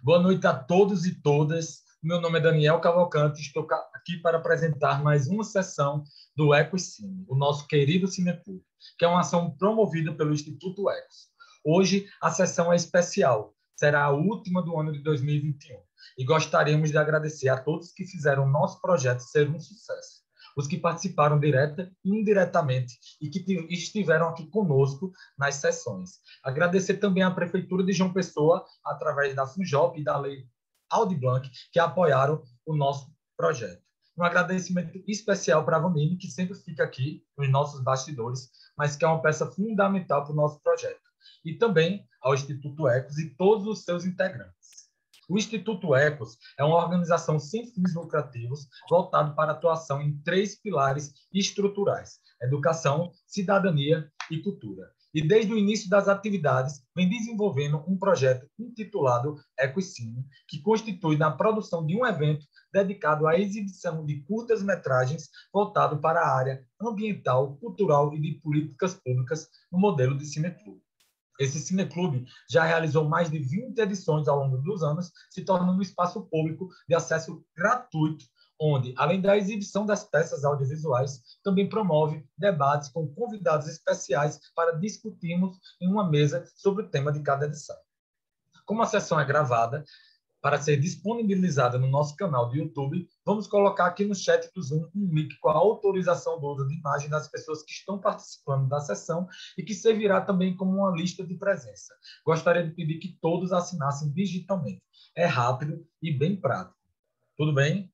Boa noite a todos e todas. Meu nome é Daniel Cavalcante e estou aqui para apresentar mais uma sessão do Ecocine, o nosso querido Cineclube, que é uma ação promovida pelo Instituto Ecos. Hoje, a sessão é especial, será a última do ano de 2021 e gostaríamos de agradecer a todos que fizeram o nosso projeto ser um sucesso. Os que participaram direta e indiretamente e que estiveram aqui conosco nas sessões. Agradecer também à Prefeitura de João Pessoa, através da FUNJOP e da Lei Aldir Blanc, que apoiaram o nosso projeto. Um agradecimento especial para a Vanine, que sempre fica aqui nos nossos bastidores, mas que é uma peça fundamental para o nosso projeto. E também ao Instituto Ecos e todos os seus integrantes. O Instituto Ecos é uma organização sem fins lucrativos voltada para a atuação em 3 pilares estruturais: educação, cidadania e cultura. E desde o início das atividades, vem desenvolvendo um projeto intitulado Ecocine, que constitui na produção de um evento dedicado à exibição de curtas-metragens voltado para a área ambiental, cultural e de políticas públicas no modelo de cineclube. Esse cineclube já realizou mais de 20 edições ao longo dos anos, se tornando um espaço público de acesso gratuito, onde, além da exibição das peças audiovisuais, também promove debates com convidados especiais para discutirmos em uma mesa sobre o tema de cada edição. Como a sessão é gravada, para ser disponibilizada no nosso canal do YouTube, vamos colocar aqui no chat do Zoom um link com a autorização do uso de imagem das pessoas que estão participando da sessão e que servirá também como uma lista de presença. Gostaria de pedir que todos assinassem digitalmente. É rápido e bem prático. Tudo bem?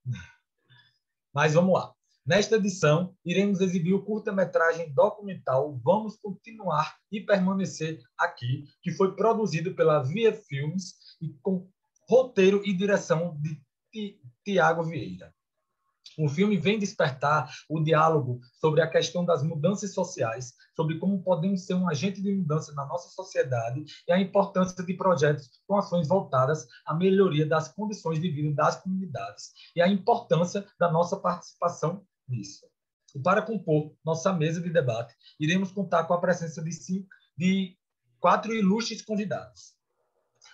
Mas vamos lá. Nesta edição, iremos exibir o curta-metragem documental Vamos Continuar e Permanecer Aqui, que foi produzido pela Via Filmes e com roteiro e direção de Tiago Vieira. O filme vem despertar o diálogo sobre a questão das mudanças sociais, sobre como podemos ser um agente de mudança na nossa sociedade e a importância de projetos com ações voltadas à melhoria das condições de vida das comunidades e a importância da nossa participação nisso. E para compor nossa mesa de debate, iremos contar com a presença de 4 ilustres convidados.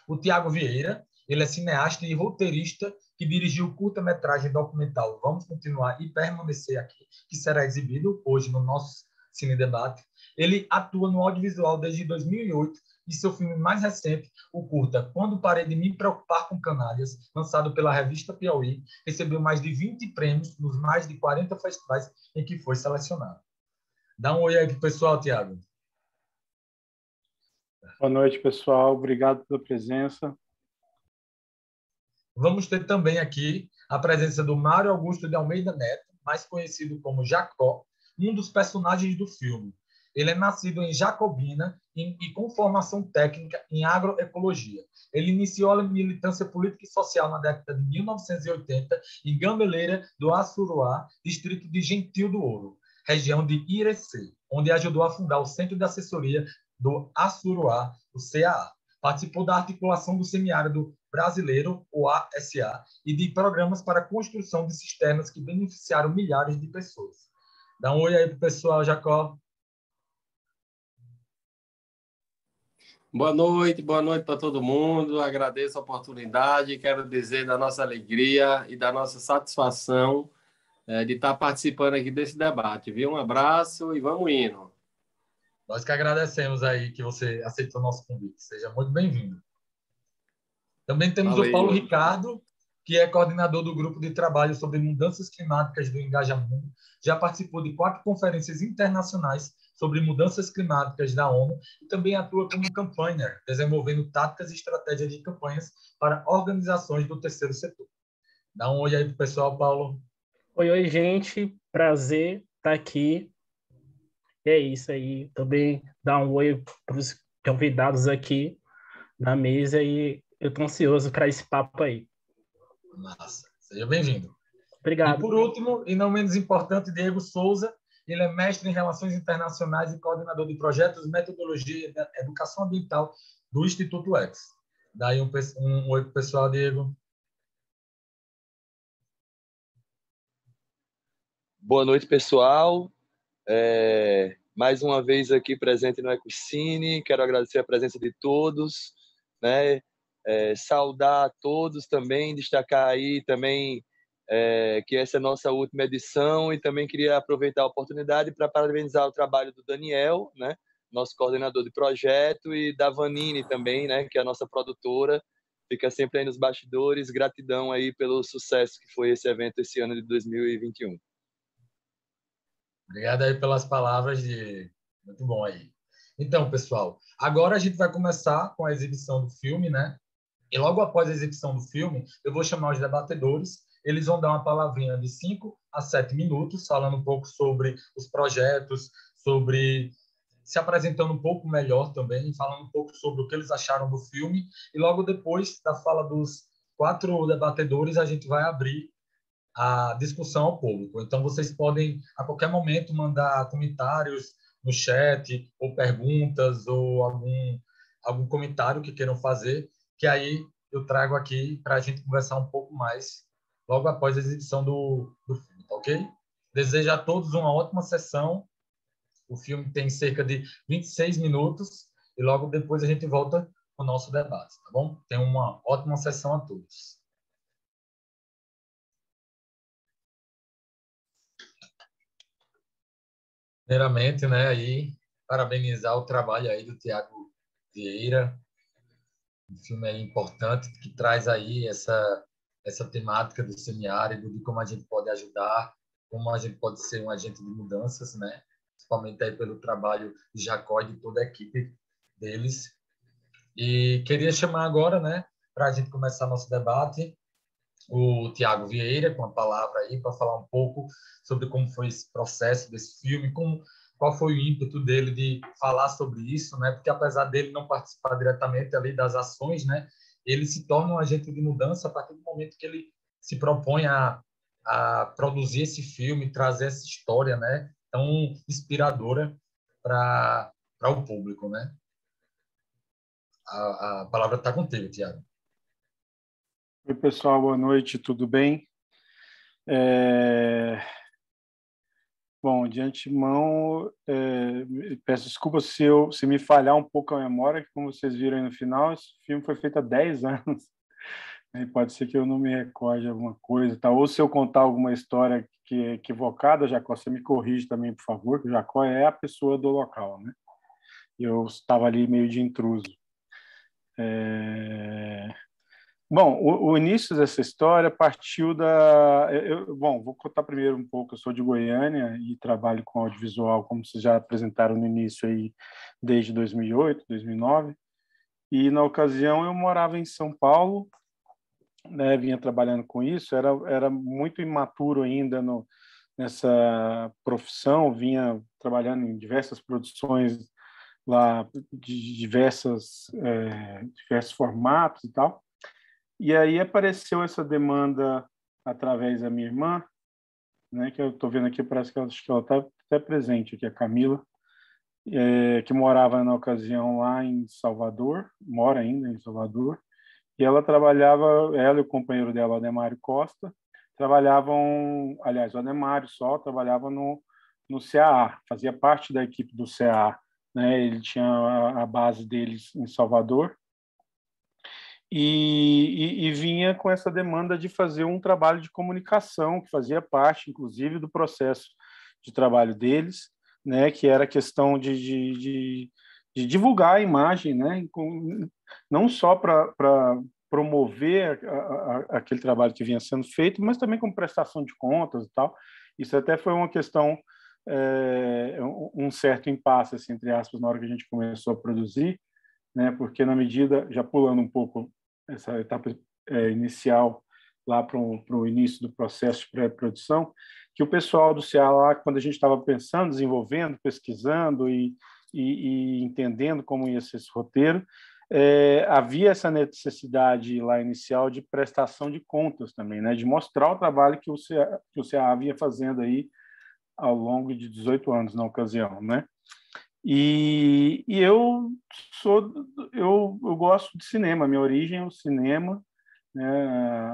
O Tiago Vieira, ele é cineasta e roteirista que dirigiu o curta-metragem documental Vamos Continuar e Permanecer Aqui, que será exibido hoje no nosso Cine Debate. Ele atua no audiovisual desde 2008 e seu filme mais recente, o curta Quando Parei de Me Preocupar com Canalhas, lançado pela revista Piauí, recebeu mais de 20 prêmios nos mais de 40 festivais em que foi selecionado. Dá um oi aí para o pessoal, Tiago. Boa noite, pessoal. Obrigado pela presença. Vamos ter também aqui a presença do Mário Augusto de Almeida Neto, mais conhecido como Jacó, um dos personagens do filme. Ele é nascido em Jacobina e com formação técnica em agroecologia. Ele iniciou a militância política e social na década de 1980 em Gameleira do Assuruá, distrito de Gentil do Ouro, região de Irecê, onde ajudou a fundar o Centro de Assessoria do Assuruá, o CAA. Participou da articulação do Semiárido Brasileiro, o ASA, e de programas para a construção de cisternas que beneficiaram milhares de pessoas. Dá um oi aí para o pessoal, Jacó. Boa noite para todo mundo. Agradeço a oportunidade. Quero dizer da nossa alegria e da nossa satisfação de estar participando aqui desse debate. Viu? Um abraço e vamos indo. Nós que agradecemos aí que você aceitou o nosso convite. Seja muito bem-vindo. Também temos o Paulo Ricardo, que é coordenador do grupo de trabalho sobre mudanças climáticas do Engajamundo. Já participou de 4 conferências internacionais sobre mudanças climáticas da ONU e também atua como campaigner, desenvolvendo táticas e estratégias de campanhas para organizações do terceiro setor. Dá um oi aí para o pessoal, Paulo. Oi, gente. Prazer estar aqui. E é isso aí. Também dá um oi para os convidados aqui na mesa e eu estou ansioso para esse papo aí. Massa. Seja bem-vindo. Obrigado. E por último, e não menos importante, Diego Souza. Ele é mestre em Relações Internacionais e coordenador de projetos, metodologia e educação ambiental do Instituto Ecos. Daí um oi para o pessoal, Diego. Boa noite, pessoal. Mais uma vez aqui presente no Ecocine. Quero agradecer a presença de todos, né? saudar a todos também, destacar aí também que essa é a nossa última edição, e também queria aproveitar a oportunidade para parabenizar o trabalho do Daniel, né, nosso coordenador de projeto, e da Vanine também, né, que é a nossa produtora, fica sempre aí nos bastidores. Gratidão aí pelo sucesso que foi esse evento esse ano de 2021. Obrigado aí pelas palavras, de muito bom aí. Então, pessoal, agora a gente vai começar com a exibição do filme, né? E logo após a exibição do filme, eu vou chamar os debatedores. Eles vão dar uma palavrinha de 5 a 7 minutos, falando um pouco sobre os projetos, sobre se apresentando um pouco melhor também, falando um pouco sobre o que eles acharam do filme. E logo depois da fala dos 4 debatedores, a gente vai abrir a discussão ao público. Então, vocês podem, a qualquer momento, mandar comentários no chat, ou perguntas, ou algum comentário que queiram fazer, que aí eu trago aqui para a gente conversar um pouco mais logo após a exibição do filme, tá ok? Desejo a todos uma ótima sessão. O filme tem cerca de 26 minutos e logo depois a gente volta com o nosso debate, tá bom? Tenham uma ótima sessão a todos. Primeiramente, né, aí, parabenizar o trabalho aí do Tiago Vieira, um filme aí importante que traz aí essa temática do semiárido, de como a gente pode ajudar, como a gente pode ser um agente de mudanças, né, principalmente aí pelo trabalho de Jacó e de toda a equipe deles. E queria chamar agora, né, para a gente começar nosso debate, o Tiago Vieira, com a palavra aí, para falar um pouco sobre como foi esse processo desse filme, qual foi o ímpeto dele de falar sobre isso, né? Porque apesar dele não participar diretamente ali das ações, né, ele se torna um agente de mudança a partir do momento que ele se propõe a produzir esse filme, trazer essa história, né, tão inspiradora para o público, né? A palavra está contigo, Tiago. Oi, pessoal, boa noite, tudo bem? Bom, de antemão, peço desculpas se me falhar um pouco a memória, que como vocês viram aí no final, esse filme foi feito há 10 anos. E pode ser que eu não me recorde de alguma coisa, tá? Ou se eu contar alguma história que é equivocada, Jacó, você me corrige também, por favor, que o Jacó é a pessoa do local, né? Eu estava ali meio de intruso. Bom, o início dessa história partiu bom, vou contar primeiro um pouco. Eu sou de Goiânia e trabalho com audiovisual, como vocês já apresentaram no início aí, desde 2008, 2009. E na ocasião eu morava em São Paulo, né, vinha trabalhando com isso. Era muito imaturo ainda nessa profissão, vinha trabalhando em diversas produções lá de diversos formatos e tal. E aí apareceu essa demanda através da minha irmã, né, que eu estou vendo aqui, parece que ela está até presente aqui, a Camila, que morava na ocasião lá em Salvador, mora ainda em Salvador, e ela e o companheiro dela, o Ademário Costa, trabalhavam, aliás, o Ademário só trabalhava no CAA, fazia parte da equipe do CAA, né, ele tinha a base deles em Salvador, e vinha com essa demanda de fazer um trabalho de comunicação, que fazia parte, inclusive, do processo de trabalho deles, né, que era a questão de divulgar a imagem, né, não só para promover aquele trabalho que vinha sendo feito, mas também como prestação de contas e tal. Isso até foi uma questão, um certo impasse, assim, entre aspas, na hora que a gente começou a produzir, né, porque na medida, já pulando um pouco essa etapa inicial lá para o início do processo de pré-produção, que o pessoal do CA lá, quando a gente estava pensando, desenvolvendo, pesquisando e entendendo como ia ser esse roteiro, havia essa necessidade lá inicial de prestação de contas também, né, de mostrar o trabalho que o CA vinha fazendo aí ao longo de 18 anos na ocasião, né? E eu gosto de cinema, minha origem é o cinema, né,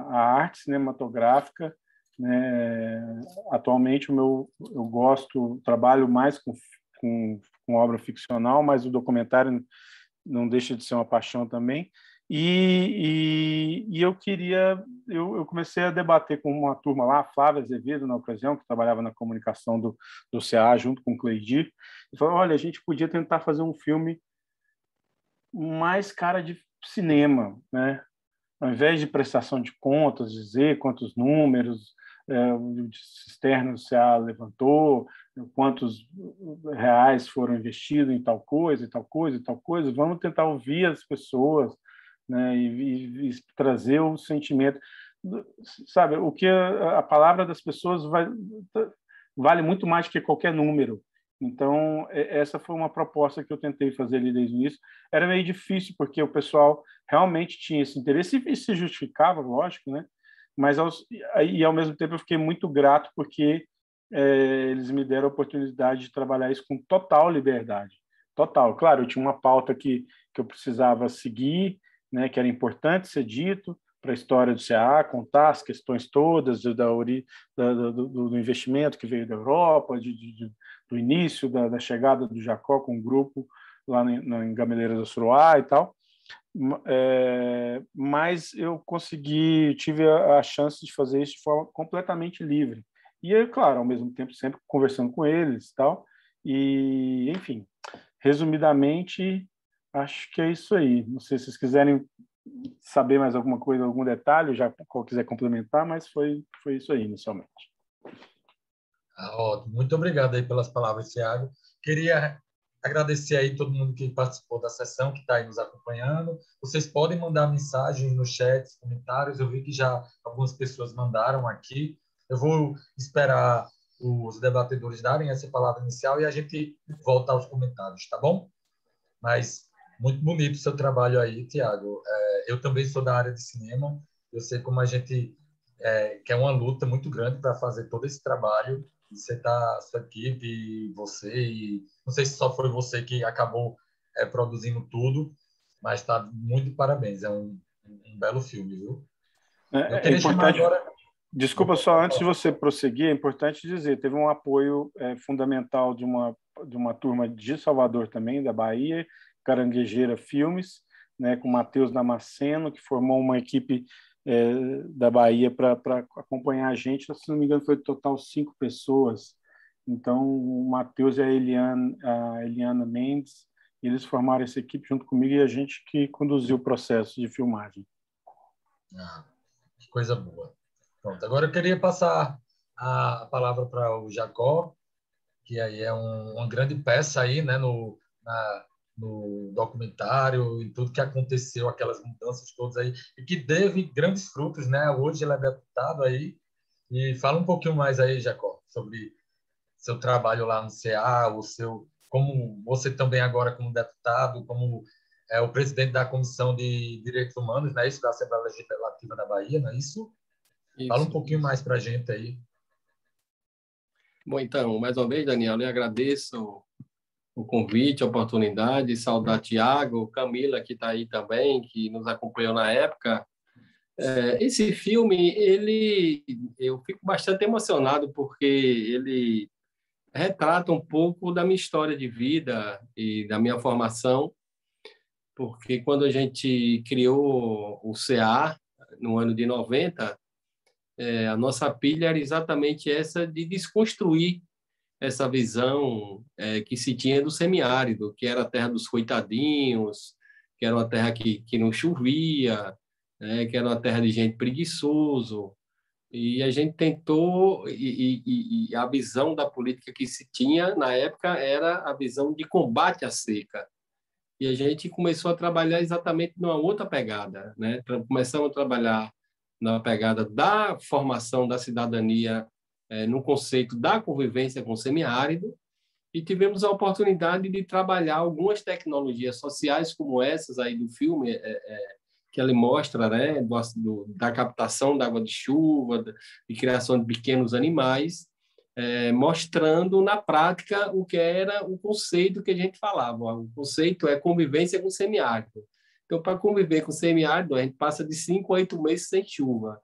a arte cinematográfica, né. Atualmente eu trabalho mais com obra ficcional, mas o documentário não deixa de ser uma paixão também. E eu comecei a debater com uma turma lá, Flávia Azevedo, na ocasião, que trabalhava na comunicação do CA, junto com o Cleidir, e falou, olha, a gente podia tentar fazer um filme mais cara de cinema, né? Ao invés de prestação de contas, dizer quantos números externos o CA levantou, quantos reais foram investidos em tal coisa, e tal coisa, e tal coisa, vamos tentar ouvir as pessoas, né, e trazer o sentimento, sabe, o que a palavra das pessoas vale muito mais que qualquer número. Então, essa foi uma proposta que eu tentei fazer ali desde o início. Era meio difícil, porque o pessoal realmente tinha esse interesse e se justificava, lógico, né? Mas, ao mesmo tempo, eu fiquei muito grato porque eles me deram a oportunidade de trabalhar isso com total liberdade. Total. Claro, eu tinha uma pauta que eu precisava seguir, né, que era importante ser dito para a história do CA, contar as questões todas do investimento que veio da Europa, do início da chegada do Jacó com o grupo lá em Gameleiras do Suruá e tal. Mas eu tive a chance de fazer isso de forma completamente livre. E, claro, ao mesmo tempo, sempre conversando com eles e tal. E, enfim, resumidamente, acho que é isso aí. Não sei se vocês quiserem saber mais alguma coisa, algum detalhe, já quiser complementar, mas foi isso aí, inicialmente. Ótimo. Muito obrigado aí pelas palavras, Thiago. Queria agradecer aí todo mundo que participou da sessão, que está aí nos acompanhando. Vocês podem mandar mensagens no chat, comentários. Eu vi que já algumas pessoas mandaram aqui. Eu vou esperar os debatedores darem essa palavra inicial e a gente volta aos comentários, tá bom? Mas muito bonito o seu trabalho aí, Thiago. Eu também sou da área de cinema. Eu sei como a gente que é uma luta muito grande para fazer todo esse trabalho. E você está, sua equipe, e você, e não sei se só foi você que acabou produzindo tudo, mas está muito de parabéns. É um belo filme, viu? Eu É queria chamar importante. agora. Desculpa, só antes de você prosseguir, é importante dizer, teve um apoio fundamental de uma turma de Salvador também, da Bahia, Caranguejeira Filmes, né, com Matheus Damasceno, que formou uma equipe da Bahia para acompanhar a gente. Se não me engano, foi total 5 pessoas. Então, o Matheus e a Eliana Mendes, eles formaram essa equipe junto comigo e a gente que conduziu o processo de filmagem. Que coisa boa. Pronto, agora eu queria passar a palavra para o Jacó, que aí é uma grande peça aí, né, no documentário e tudo que aconteceu, aquelas mudanças todas aí, e que teve grandes frutos, né? Hoje ele é deputado aí. E fala um pouquinho mais aí, Jacó, sobre seu trabalho lá no CA, como você também agora como deputado, como o presidente da Comissão de Direitos Humanos, né? Isso da Assembleia Legislativa da Bahia, não é isso? Fala um pouquinho mais para a gente aí. Bom, então, mais uma vez, Daniel, eu agradeço o convite, a oportunidade, saudar Tiago, Camila, que está aí também, que nos acompanhou na época. Esse filme, eu fico bastante emocionado, porque ele retrata um pouco da minha história de vida e da minha formação, porque quando a gente criou o CA, no ano de 90, a nossa pilha era exatamente essa de desconstruir essa visão que se tinha do semiárido, que era a terra dos coitadinhos, que era uma terra que não chovia, que era uma terra de gente preguiçoso. E a gente tentou, e a visão da política que se tinha na época era a visão de combate à seca. E a gente começou a trabalhar exatamente numa outra pegada, né? Começamos a trabalhar na pegada da formação da cidadania no conceito da convivência com o semiárido, e tivemos a oportunidade de trabalhar algumas tecnologias sociais como essas aí do filme, que ele mostra, né, da captação da água de chuva, de criação de pequenos animais, mostrando na prática o que era o conceito que a gente falava. O conceito é convivência com semiárido. Então, para conviver com semiárido, a gente passa de 5 a 8 meses sem chuva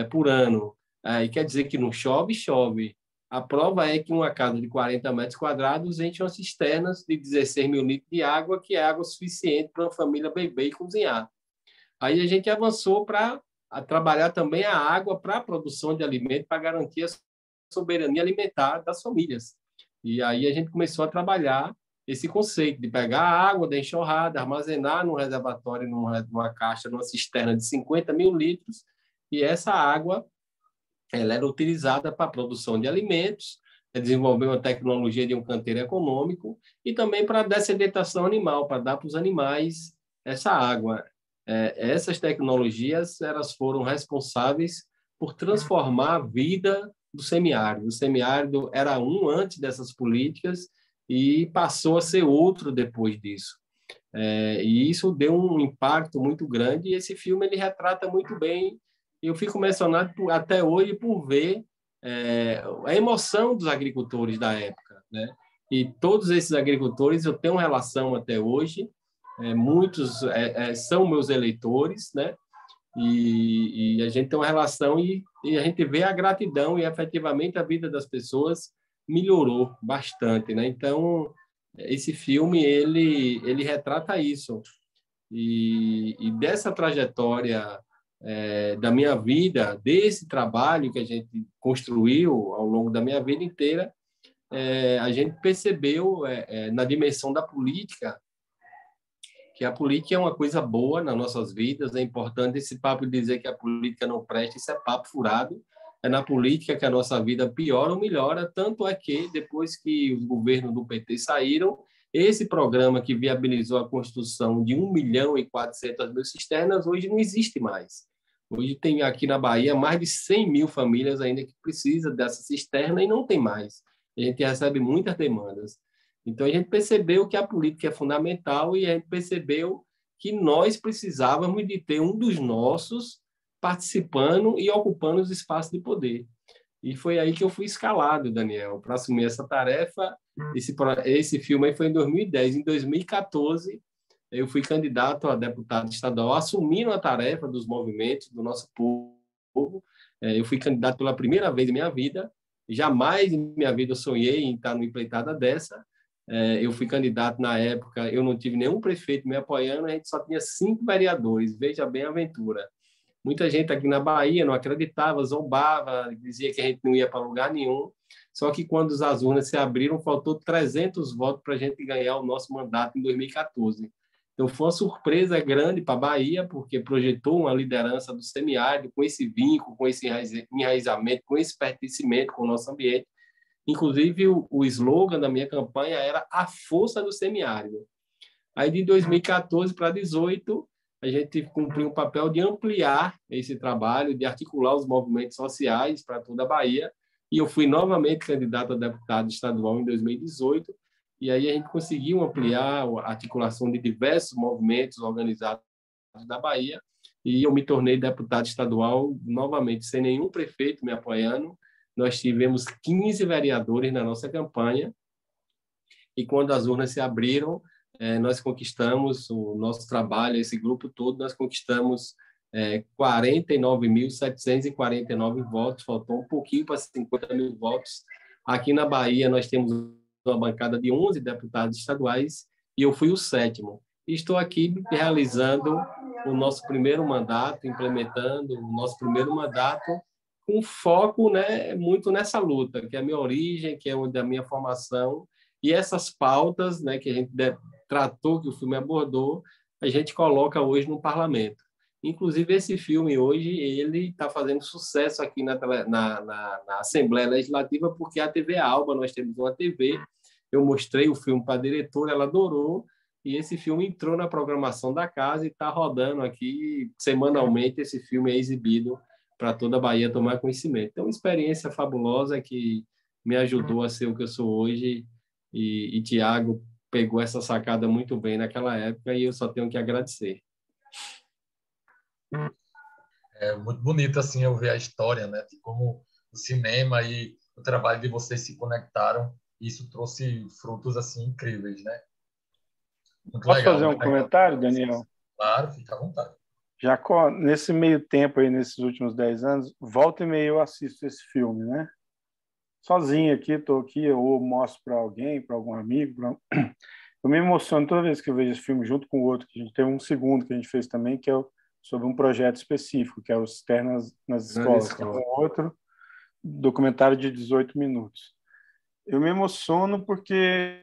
por ano. Aí quer dizer que não chove, chove. A prova é que uma casa de 40 metros quadrados enche umas cisternas de 16 mil litros de água, que é água suficiente para uma família beber e cozinhar. Aí a gente avançou para trabalhar também a água para a produção de alimento, para garantir a soberania alimentar das famílias. E aí a gente começou a trabalhar esse conceito de pegar a água da enxurrada, armazenar num reservatório, numa caixa, numa cisterna de 50.000 litros, e essa água ela era utilizada para a produção de alimentos, desenvolver uma tecnologia de um canteiro econômico e também para a dessedentação animal, para dar para os animais essa água. Essas tecnologias elas foram responsáveis por transformar a vida do semiárido. O semiárido era um antes dessas políticas e passou a ser outro depois disso. E isso deu um impacto muito grande e esse filme ele retrata muito bem. Eu fico emocionado até hoje por ver a emoção dos agricultores da época, né? E todos esses agricultores eu tenho relação até hoje, muitos são meus eleitores, né? E a gente tem uma relação e a gente vê a gratidão e efetivamente a vida das pessoas melhorou bastante, né? Então esse filme ele retrata isso e dessa trajetória da minha vida, desse trabalho que a gente construiu ao longo da minha vida inteira, a gente percebeu na dimensão da política que a política é uma coisa boa nas nossas vidas. É importante esse papo de dizer que a política não presta, isso é papo furado. É na política que a nossa vida piora ou melhora, tanto é que depois que os governos do PT saíram, esse programa que viabilizou a construção de 1.400.000 cisternas hoje não existe mais. Hoje tem aqui na Bahia mais de 100.000 famílias ainda que precisam dessa cisterna e não tem mais. A gente recebe muitas demandas. Então, a gente percebeu que a política é fundamental e a gente percebeu que nós precisávamos de ter um dos nossos participando e ocupando os espaços de poder. E foi aí que eu fui escalado, Daniel, para assumir essa tarefa. Esse filme aí foi em 2010. Em 2014, eu fui candidato a deputado estadual, assumindo a tarefa dos movimentos do nosso povo. Eu fui candidato pela primeira vez em minha vida. Jamais em minha vida eu sonhei em estar numa empreitada dessa. Eu fui candidato na época, eu não tive nenhum prefeito me apoiando, a gente só tinha 5 vereadores. Veja bem a aventura. Muita gente aqui na Bahia não acreditava, zombava, dizia que a gente não ia para lugar nenhum. Só que quando as urnas se abriram, faltou 300 votos para a gente ganhar o nosso mandato em 2014. Então, foi uma surpresa grande para a Bahia, porque projetou uma liderança do semiárido com esse vínculo, com esse enraizamento, com esse pertencimento com o nosso ambiente. Inclusive, o slogan da minha campanha era a força do semiárido. Aí, de 2014 para 2018, a gente cumpriu o papel de ampliar esse trabalho, de articular os movimentos sociais para toda a Bahia. E eu fui novamente candidato a deputado estadual em 2018. E aí a gente conseguiu ampliar a articulação de diversos movimentos organizados da Bahia. E eu me tornei deputado estadual novamente, sem nenhum prefeito me apoiando. Nós tivemos 15 vereadores na nossa campanha. E quando as urnas se abriram, nós conquistamos o nosso trabalho, esse grupo todo, nós conquistamos 49.749 votos, faltou um pouquinho para 50.000 votos. Aqui na Bahia, nós temos uma bancada de 11 deputados estaduais e eu fui o 7º. Estou aqui realizando o nosso primeiro mandato, implementando o nosso primeiro mandato, com foco, né, muito nessa luta, que é a minha origem, que é a minha formação, e essas pautas, né, que a gente tratou, que o filme abordou, a gente coloca hoje no parlamento. Inclusive, esse filme hoje ele está fazendo sucesso aqui na Assembleia Legislativa, porque a TV Alba, nós temos uma TV, eu mostrei o filme para a diretora, ela adorou, e esse filme entrou na programação da casa e está rodando aqui semanalmente. Esse filme é exibido para toda a Bahia tomar conhecimento. Então, uma experiência fabulosa que me ajudou a ser o que eu sou hoje, e Tiago pegou essa sacada muito bem naquela época e eu só tenho que agradecer. É muito bonito assim eu ver a história, né, de como o cinema e o trabalho de vocês se conectaram. Isso trouxe frutos assim incríveis, né? Muito Posso legal. fazer um comentário, Daniel? Claro, fica à vontade. Jacó, nesse meio tempo aí, nesses últimos 10 anos, volta e meia eu assisto esse filme, né? Sozinho aqui, estou aqui, ou mostro para alguém, para algum amigo. Eu me emociono toda vez que eu vejo esse filme junto com o outro, que a gente tem um segundo que a gente fez também, que é o sobre um projeto específico, que é o Cisternas nas Escolas, que é um outro documentário de 18 minutos. Eu me emociono porque,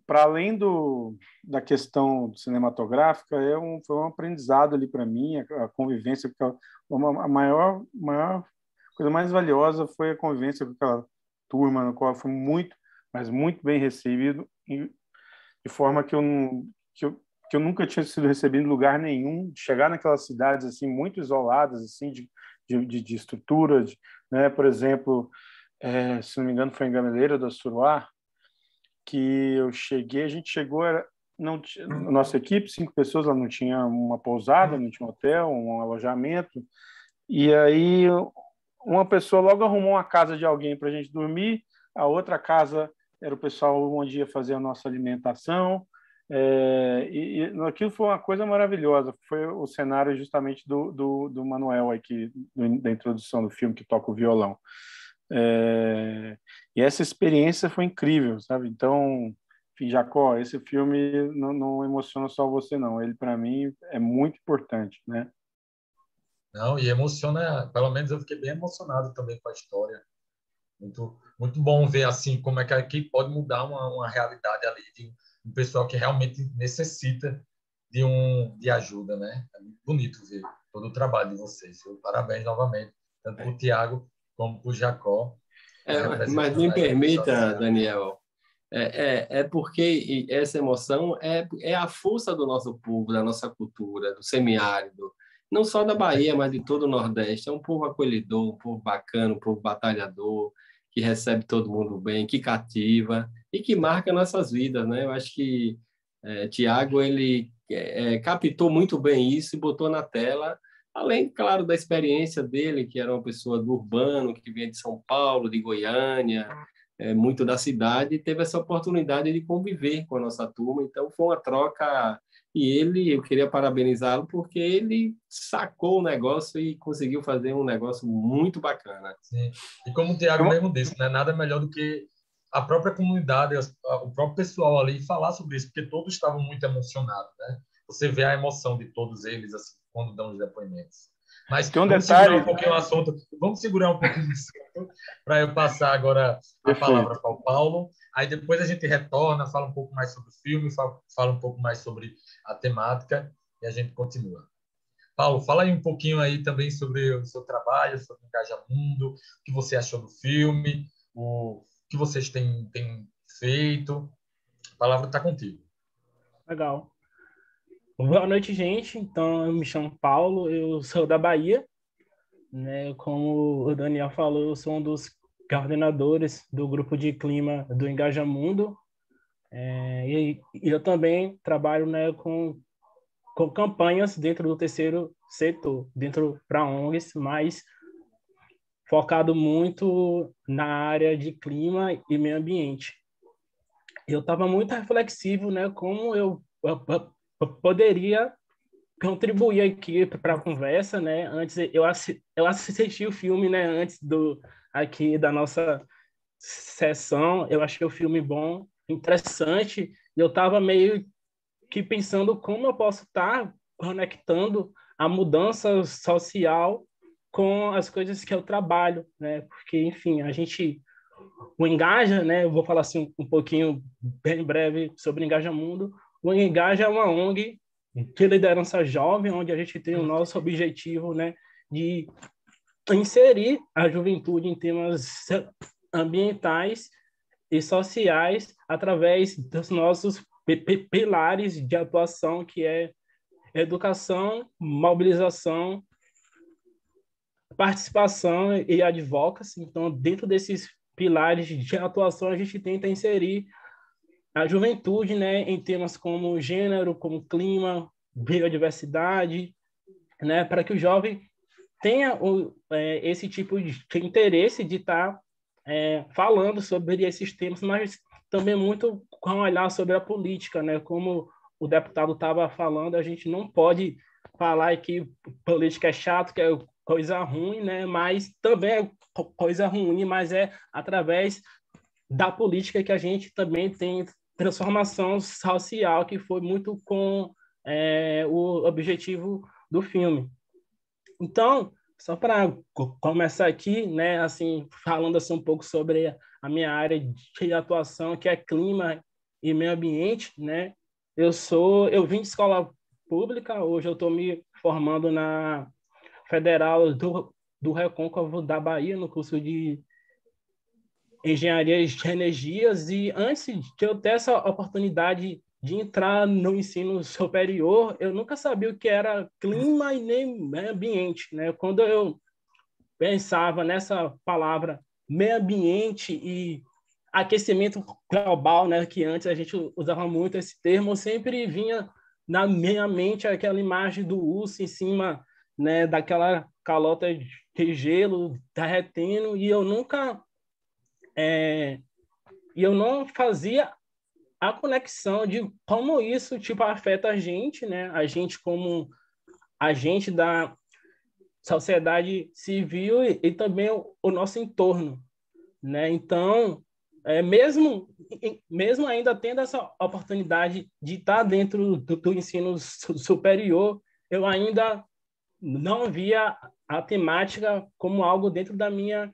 para além da questão cinematográfica, foi um aprendizado ali para mim, a convivência, porque a maior coisa mais valiosa foi a convivência com aquela turma, no qual eu fui muito, mas muito bem recebido, de forma que eu nunca tinha sido recebido em lugar nenhum, de chegar naquelas cidades assim muito isoladas assim de estrutura, né? Por exemplo, se não me engano foi em Gameleira do Assuruá, que a gente chegou, não tinha, nossa equipe, 5 pessoas, ela não tinha uma pousada, não tinha um hotel, um alojamento, e aí uma pessoa logo arrumou uma casa de alguém para a gente dormir, a outra casa era o pessoal onde ia fazer a nossa alimentação, e aquilo foi uma coisa maravilhosa. Foi o cenário justamente do Manuel aqui, da introdução do filme, que toca o violão. E essa experiência foi incrível, sabe? Então, enfim, Jacó, esse filme não emociona só você, não. Ele, para mim, é muito importante, né? Não, e emociona, pelo menos eu fiquei bem emocionado também com a história. Muito, muito bom ver assim como é que aqui pode mudar uma realidade ali de um pessoal que realmente necessita de ajuda, né? É muito bonito ver todo o trabalho de vocês. Parabéns novamente, tanto para o Tiago como para o Jacó, Mas me representando aí o pessoal da permita, Ceará. Daniel, é porque essa emoção é a força do nosso povo, da nossa cultura, do semiárido, não só da Bahia, mas de todo o Nordeste. É um povo acolhedor, um povo bacana, um povo batalhador, que recebe todo mundo bem, que cativa e que marca nossas vidas, né? Eu acho que Tiago, ele captou muito bem isso e botou na tela, além, claro, da experiência dele, que era uma pessoa do urbano, que vinha de São Paulo, de Goiânia, muito da cidade, e teve essa oportunidade de conviver com a nossa turma. Então, foi uma troca. E eu queria parabenizá-lo, porque ele sacou o negócio e conseguiu fazer um negócio muito bacana. Sim. E como o Tiago mesmo disse, né, nada melhor do que a própria comunidade, o próprio pessoal ali falar sobre isso, porque todos estavam muito emocionados, né? Você vê a emoção de todos eles assim, quando dão os depoimentos. Mas tem um vamos detalhe, segurar um pouquinho o assunto, vamos segurar um pouquinho o assunto para eu passar agora a palavra para o Paulo. Aí depois a gente retorna, fala um pouco mais sobre o filme, fala um pouco mais sobre a temática e a gente continua. Paulo, fala aí um pouquinho aí também sobre o seu trabalho, sobre o Engajamundo, o que você achou do filme, o que vocês têm feito. A palavra está contigo. Legal. Boa noite, gente. Então, eu me chamo Paulo, eu sou da Bahia, né? Como o Daniel falou, eu sou um dos coordenadores do grupo de clima do Engajamundo. E eu também trabalho, né, com campanhas dentro do terceiro setor, dentro para ONGs, mas focado muito na área de clima e meio ambiente. Eu estava muito reflexivo, né, como eu poderia contribuir aqui para a conversa, né? Antes eu assisti o filme, né, antes aqui da nossa sessão. Eu achei o filme bom, interessante. E eu estava meio que pensando como eu posso estar conectando a mudança social com as coisas que eu trabalho, né? Porque, enfim, o Engaja, né? Eu vou falar assim um pouquinho bem breve sobre o Engaja Mundo. O Engaja é uma ONG de liderança jovem, onde a gente tem o nosso objetivo, né, de inserir a juventude em temas ambientais e sociais através dos nossos pilares de atuação, que é educação, mobilização, participação e advocacy. Então, dentro desses pilares de atuação, a gente tenta inserir a juventude, né, em temas como gênero, como clima, biodiversidade, né, para que o jovem tenha esse tipo de interesse de estar falando sobre esses temas, mas também muito com um olhar sobre a política, né? Como o deputado estava falando, a gente não pode falar que política é chato, que é coisa ruim, né? Mas também é coisa ruim, mas é através da política que a gente também tem transformação social, que foi muito com o objetivo do filme. Então, só para começar aqui, né, assim, falando assim um pouco sobre a minha área de atuação, que é clima e meio ambiente, né? Eu vim de escola pública, hoje eu estou me formando na Federal do Recôncavo da Bahia, no curso de Engenharia de Energias, e antes de eu ter essa oportunidade de entrar no ensino superior, eu nunca sabia o que era clima e nem meio ambiente, né? Quando eu pensava nessa palavra meio ambiente e aquecimento global, né, que antes a gente usava muito esse termo, sempre vinha na minha mente aquela imagem do urso em cima, né, daquela calota de gelo derretendo, e eu não fazia a conexão de como isso tipo afeta a gente, né, a gente como agente da sociedade civil e também o nosso entorno, né? Então, mesmo ainda tendo essa oportunidade de estar dentro do ensino superior, eu ainda não via a temática como algo dentro da minha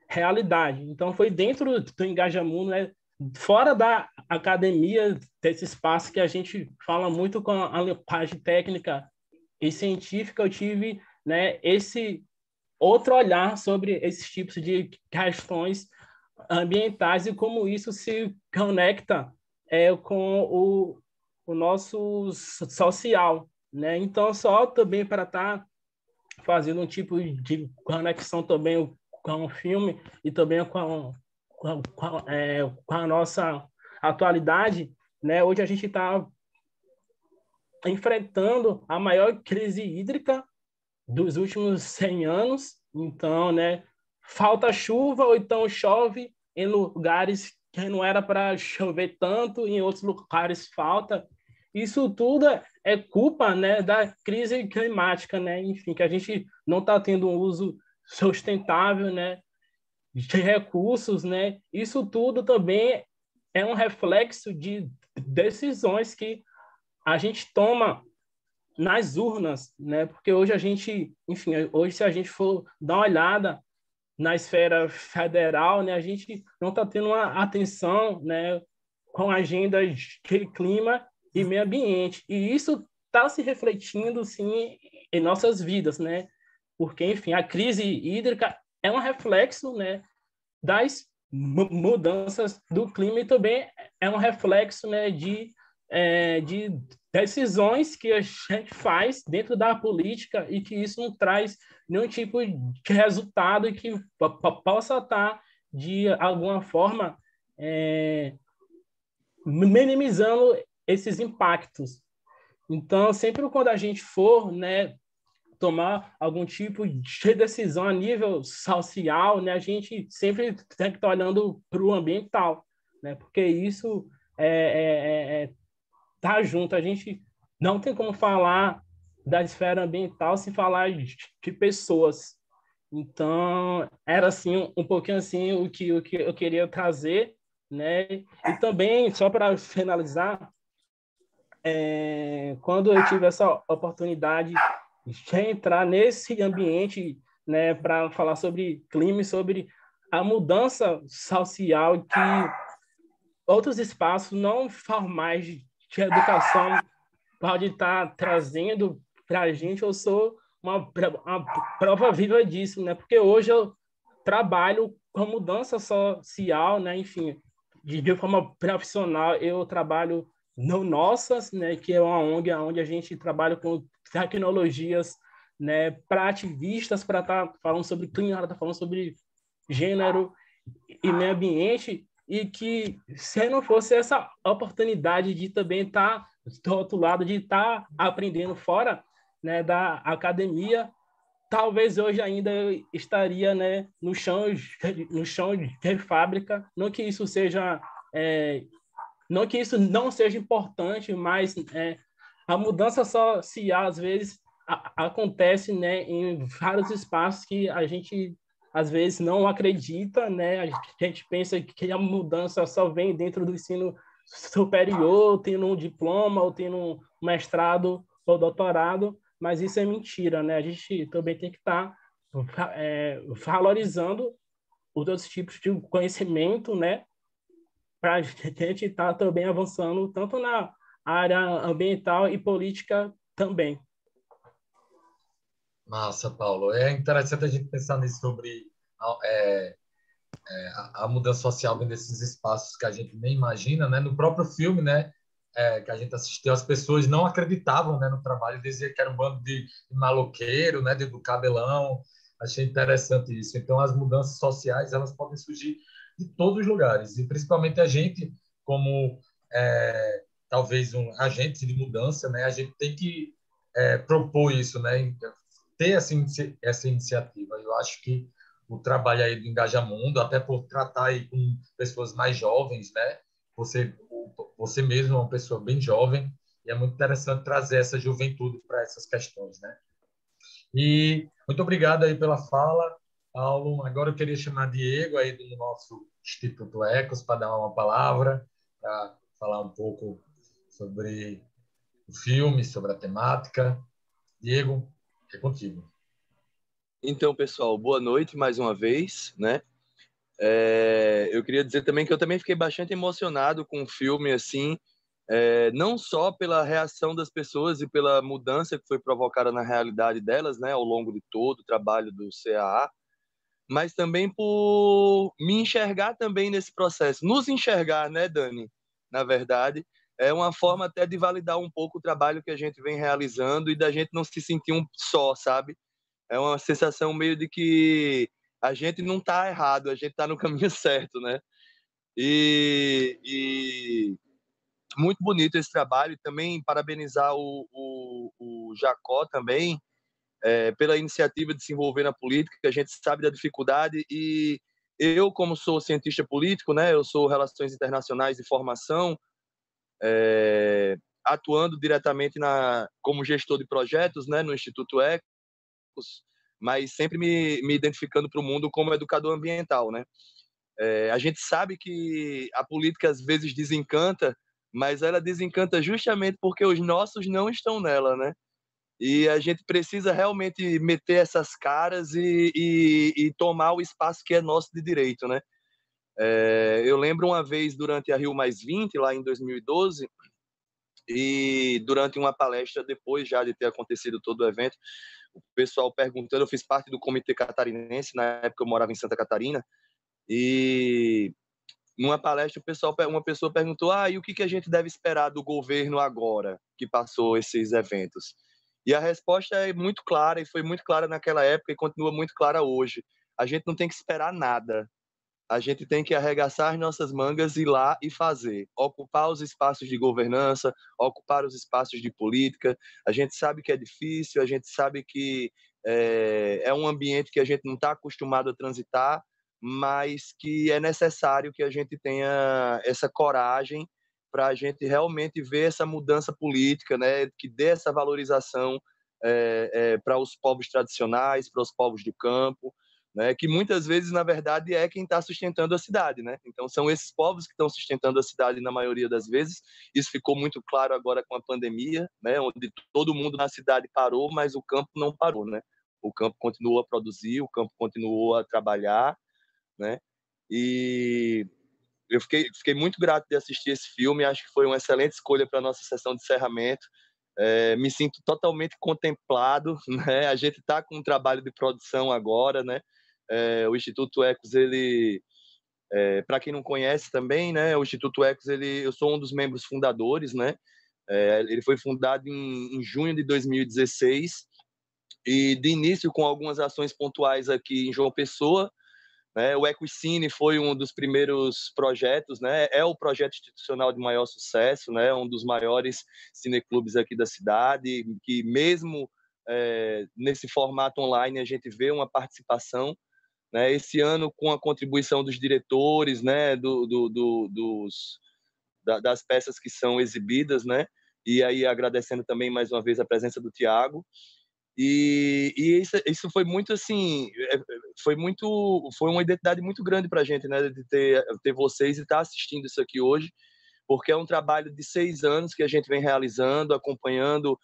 realidade. Então, foi dentro do Engajamundo, né? Fora da academia, desse espaço que a gente fala muito com a linguagem técnica e científica, eu tive, né, esse outro olhar sobre esses tipos de questões ambientais e como isso se conecta com o nosso social, né? Então, só também para estar fazendo um tipo de conexão também com o filme e também com a nossa atualidade, né? Hoje a gente está enfrentando a maior crise hídrica dos últimos 100 anos. Então, né, falta chuva ou então chove em lugares que não era para chover tanto, em outros lugares falta. Isso tudo é culpa, né, da crise climática, né? Enfim, que a gente não está tendo um uso sustentável, né, de recursos, né? Isso tudo também é um reflexo de decisões que a gente toma nas urnas, né? Porque hoje a gente, enfim, hoje se a gente for dar uma olhada na esfera federal, né, a gente não está tendo uma atenção, né, com agendas de clima e meio ambiente. E isso está se refletindo, sim, em nossas vidas, né? Porque, enfim, a crise hídrica é um reflexo, né, das mudanças do clima e também é um reflexo, né, de decisões que a gente faz dentro da política e que isso não traz nenhum tipo de resultado e que possa estar, de alguma forma, minimizando esses impactos. Então, sempre quando a gente for, né, tomar algum tipo de decisão a nível social, né, a gente sempre tem que estar olhando para o ambiental, né, porque isso tá junto. A gente não tem como falar da esfera ambiental sem falar de pessoas. Então, era assim um pouquinho assim o que eu queria trazer, né? E também, só para finalizar, quando eu tive essa oportunidade de entrar nesse ambiente, né, para falar sobre clima e sobre a mudança social que outros espaços não formais de educação pode estar trazendo para a gente. Eu sou uma prova viva disso, né? Porque hoje eu trabalho com mudança social, né? Enfim, de forma profissional, eu trabalho no Nossas, né? Que é uma ONG onde a gente trabalha com tecnologias, né? Para ativistas, para estar falando sobre clima, estar falando sobre gênero e meio ambiente, e que se não fosse essa oportunidade de também estar do outro lado, de estar aprendendo fora, né, da academia, talvez hoje ainda eu estaria, né, no chão de fábrica. Não que isso seja não que isso não seja importante, mas a mudança social às vezes acontece, né, em vários espaços que a gente às vezes não acredita, né? A gente pensa que a mudança só vem dentro do ensino superior, tendo um diploma, ou tendo um mestrado ou doutorado, mas isso é mentira, né? A gente também tem que estar valorizando os outros tipos de conhecimento, né? Para a gente estar também avançando tanto na área ambiental e política também. Massa, Paulo. É interessante a gente pensar nisso sobre é, a mudança social vem desses espaços que a gente nem imagina, né? No próprio filme, né? Que a gente assistiu, as pessoas não acreditavam, né, no trabalho, diziam que era um bando de maloqueiro, né, do cabelão. Achei interessante isso. Então, as mudanças sociais, elas podem surgir de todos os lugares, e principalmente a gente, como talvez um agente de mudança, né, a gente tem que propor isso, né, ter essa iniciativa. Eu acho que o trabalho aí do Engajamundo, até por tratar aí com pessoas mais jovens, né? Você mesmo é uma pessoa bem jovem e é muito interessante trazer essa juventude para essas questões, né? E muito obrigado aí pela fala, Paulo. Agora eu queria chamar Diego aí do nosso Instituto Ecos para dar uma palavra, para falar um pouco sobre o filme, sobre a temática. Diego, é contigo. Então, pessoal, boa noite mais uma vez, né? Eu queria dizer também que eu também fiquei bastante emocionado com o filme, assim, não só pela reação das pessoas e pela mudança que foi provocada na realidade delas, né, ao longo de todo o trabalho do CAA, mas também por me enxergar também nesse processo. Nos enxergar, né, Dani? Na verdade, é uma forma até de validar um pouco o trabalho que a gente vem realizando e da gente não se sentir um só, sabe? É uma sensação meio de que a gente não está errado, a gente está no caminho certo, né? E muito bonito esse trabalho. E também parabenizar o Jacó também pela iniciativa de se envolver na política, que a gente sabe da dificuldade. E eu, como sou cientista político, né? Eu sou Relações Internacionais de formação, atuando diretamente como gestor de projetos, né? No Instituto Ecos, mas sempre me identificando para o mundo como educador ambiental, né? A gente sabe que a política às vezes desencanta, mas ela desencanta justamente porque os nossos não estão nela, né? E a gente precisa realmente meter essas caras e tomar o espaço que é nosso de direito, né? Eu lembro uma vez durante a Rio Mais 20, lá em 2012, e durante uma palestra depois já de ter acontecido todo o evento, o pessoal perguntando, eu fiz parte do Comitê Catarinense, na época eu morava em Santa Catarina, e numa palestra uma pessoa perguntou: e o que a gente deve esperar do governo agora que passou esses eventos? E a resposta é muito clara, e foi muito clara naquela época e continua muito clara hoje. A gente não tem que esperar nada. A gente tem que arregaçar as nossas mangas, ir lá e fazer. Ocupar os espaços de governança, ocupar os espaços de política. A gente sabe que é difícil, a gente sabe que é um ambiente que a gente não está acostumado a transitar, mas que é necessário que a gente tenha essa coragem para a gente realmente ver essa mudança política, né, que dê essa valorização para os povos tradicionais, para os povos do campo, né, que muitas vezes, na verdade, é quem está sustentando a cidade, né? Então, são esses povos que estão sustentando a cidade na maioria das vezes. Isso ficou muito claro agora com a pandemia, né, onde todo mundo na cidade parou, mas o campo não parou, né? O campo continuou a produzir, o campo continuou a trabalhar, né? E eu fiquei muito grato de assistir esse filme. Acho que foi uma excelente escolha para a nossa sessão de encerramento. Me sinto totalmente contemplado, né? A gente está com um trabalho de produção agora, né? O Instituto Ecos, ele, para quem não conhece também, né? O Instituto Ecos, eu sou um dos membros fundadores, né? Ele foi fundado em junho de 2016 e de início com algumas ações pontuais aqui em João Pessoa, né? O Ecocine foi um dos primeiros projetos, né? É o projeto institucional de maior sucesso, né? Um dos maiores cineclubes aqui da cidade, que mesmo nesse formato online a gente vê uma participação, né? Esse ano com a contribuição dos diretores, né? Das peças que são exibidas, né? E aí agradecendo também mais uma vez a presença do Tiago. E isso foi muito assim, foi uma identidade muito grande para a gente, né, de ter vocês e estar assistindo isso aqui hoje, porque é um trabalho de 6 anos que a gente vem realizando, acompanhando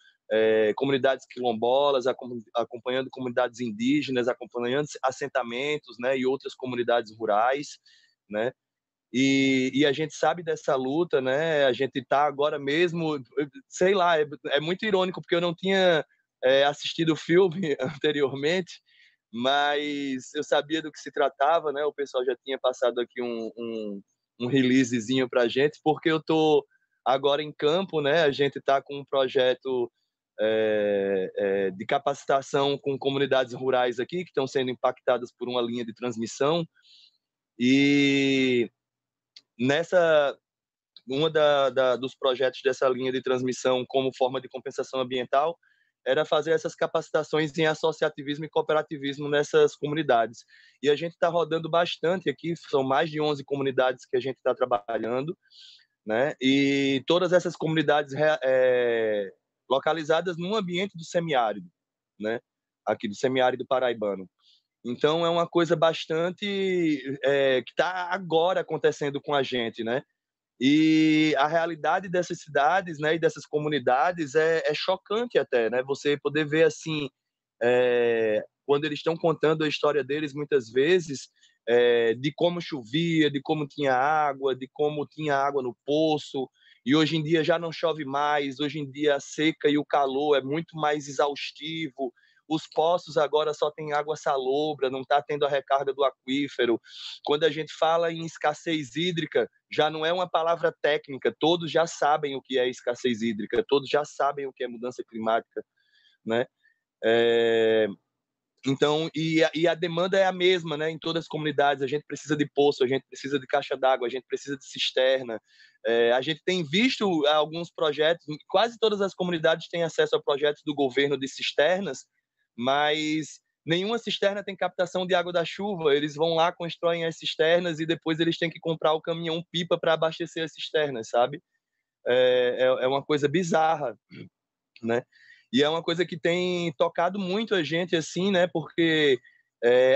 comunidades quilombolas, acompanhando comunidades indígenas, acompanhando assentamentos, né, e outras comunidades rurais, né? E a gente sabe dessa luta, né? A gente está agora mesmo, sei lá, é muito irônico porque eu não tinha assistido o filme anteriormente, mas eu sabia do que se tratava, né? O pessoal já tinha passado aqui um releasezinho para a gente, porque eu tô agora em campo, né? A gente está com um projeto de capacitação com comunidades rurais aqui que estão sendo impactadas por uma linha de transmissão, e nessa dos projetos dessa linha de transmissão como forma de compensação ambiental era fazer essas capacitações em associativismo e cooperativismo nessas comunidades. E a gente está rodando bastante aqui, são mais de 11 comunidades que a gente está trabalhando, né? E todas essas comunidades localizadas num ambiente do semiárido, né? Aqui do semiárido paraibano. Então, é uma coisa bastante que está agora acontecendo com a gente, né? E a realidade dessas cidades, né, e dessas comunidades é chocante até, né? Você poder ver assim, quando eles estão contando a história deles, muitas vezes, de como chovia, de como tinha água, de como tinha água no poço. E hoje em dia já não chove mais. Hoje em dia a seca e o calor é muito mais exaustivo. Os poços agora só tem água salobra, não está tendo a recarga do aquífero. Quando a gente fala em escassez hídrica, já não é uma palavra técnica, todos já sabem o que é escassez hídrica, todos já sabem o que é mudança climática, né? Então, e a demanda é a mesma, né? Em todas as comunidades, a gente precisa de poço, a gente precisa de caixa d'água, a gente precisa de cisterna. A gente tem visto alguns projetos, quase todas as comunidades têm acesso a projetos do governo de cisternas, mas nenhuma cisterna tem captação de água da chuva. Eles vão lá, constroem as cisternas e depois eles têm que comprar o caminhão-pipa para abastecer as cisternas, sabe? É uma coisa bizarra, né? E é uma coisa que tem tocado muito a gente, assim, né? Porque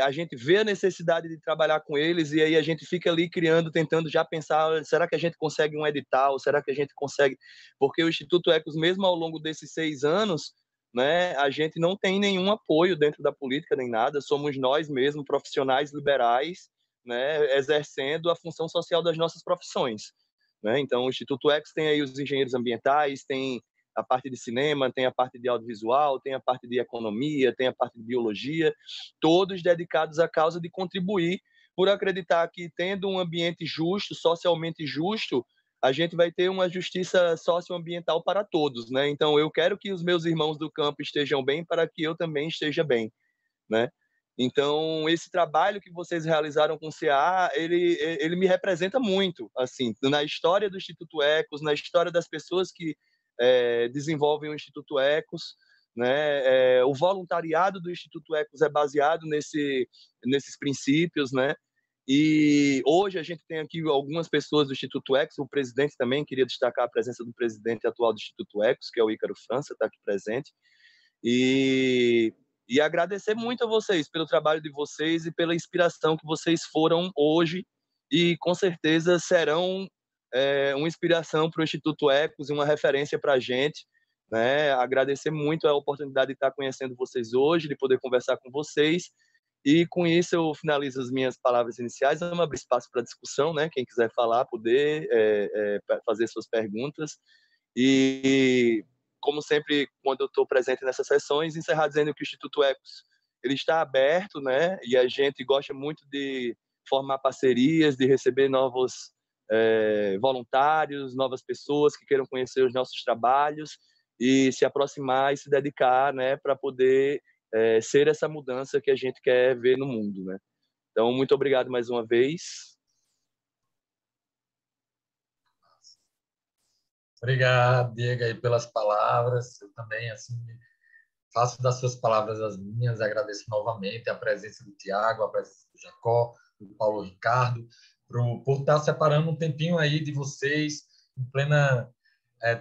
a gente vê a necessidade de trabalhar com eles e aí a gente fica ali criando, tentando já pensar, será que a gente consegue um edital? Será que a gente consegue? Porque o Instituto Ecos, mesmo ao longo desses 6 anos, né, a gente não tem nenhum apoio dentro da política nem nada, somos nós mesmos, profissionais liberais, né, exercendo a função social das nossas profissões, né? Então, o Instituto Ecos tem aí os engenheiros ambientais, tem a parte de cinema, tem a parte de audiovisual, tem a parte de economia, tem a parte de biologia, todos dedicados à causa de contribuir, por acreditar que, tendo um ambiente justo, socialmente justo, a gente vai ter uma justiça socioambiental para todos, né? Então, eu quero que os meus irmãos do campo estejam bem para que eu também esteja bem, né? Então, esse trabalho que vocês realizaram com o CA, ele me representa muito, assim, na história do Instituto Ecos, na história das pessoas que desenvolvem o Instituto Ecos, né? O voluntariado do Instituto Ecos é baseado nesses princípios, né? E hoje a gente tem aqui algumas pessoas do Instituto Ecos, o presidente também, queria destacar a presença do presidente atual do Instituto Ecos, que é o Ícaro França, está aqui presente, e agradecer muito a vocês pelo trabalho de vocês e pela inspiração que vocês foram hoje e com certeza serão uma inspiração para o Instituto Ecos e uma referência para a gente, né? Agradecer muito a oportunidade de estar conhecendo vocês hoje, de poder conversar com vocês. E com isso eu finalizo as minhas palavras iniciais. Vamos abrir espaço para discussão, né? Quem quiser falar, poder fazer suas perguntas. E, como sempre, quando eu estou presente nessas sessões, encerrar dizendo que o Instituto Ecos ele está aberto, né? E a gente gosta muito de formar parcerias, de receber novos voluntários, novas pessoas que queiram conhecer os nossos trabalhos e se aproximar e se dedicar, né? Para poder ser essa mudança que a gente quer ver no mundo, né? Então, muito obrigado mais uma vez. Obrigado, Diego, aí pelas palavras. Eu também, assim, faço das suas palavras as minhas. Agradeço novamente a presença do Tiago, a presença do Jacó, do Paulo Ricardo, por estar separando um tempinho aí de vocês, em plena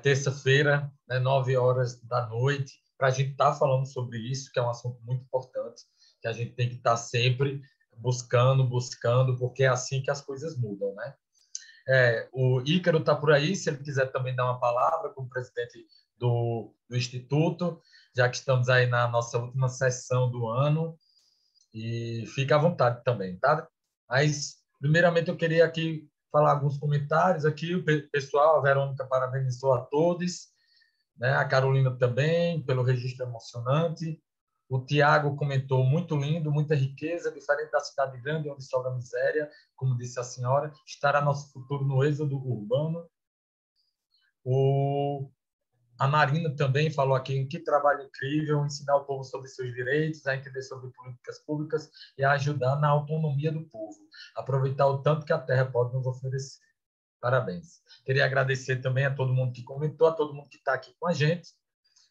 terça-feira, né, 9 horas da noite, para a gente estar falando sobre isso, que é um assunto muito importante, que a gente tem que estar sempre buscando, porque é assim que as coisas mudam, né? O Ícaro está por aí, se ele quiser também dar uma palavra como presidente do Instituto, já que estamos aí na nossa última sessão do ano, e fica à vontade também, tá? Mas, primeiramente, eu queria aqui falar alguns comentários aqui. O pessoal, a Verônica parabenizou a todos, né? A Carolina também, pelo registro emocionante. O Tiago comentou, muito lindo, muita riqueza, diferente da cidade grande, onde sobra miséria, como disse a senhora, estará nosso futuro no êxodo urbano. A Marina também falou aqui, que trabalho incrível, ensinar o povo sobre seus direitos, a entender sobre políticas públicas e a ajudar na autonomia do povo, aproveitar o tanto que a terra pode nos oferecer. Parabéns. Queria agradecer também a todo mundo que comentou, a todo mundo que está aqui com a gente.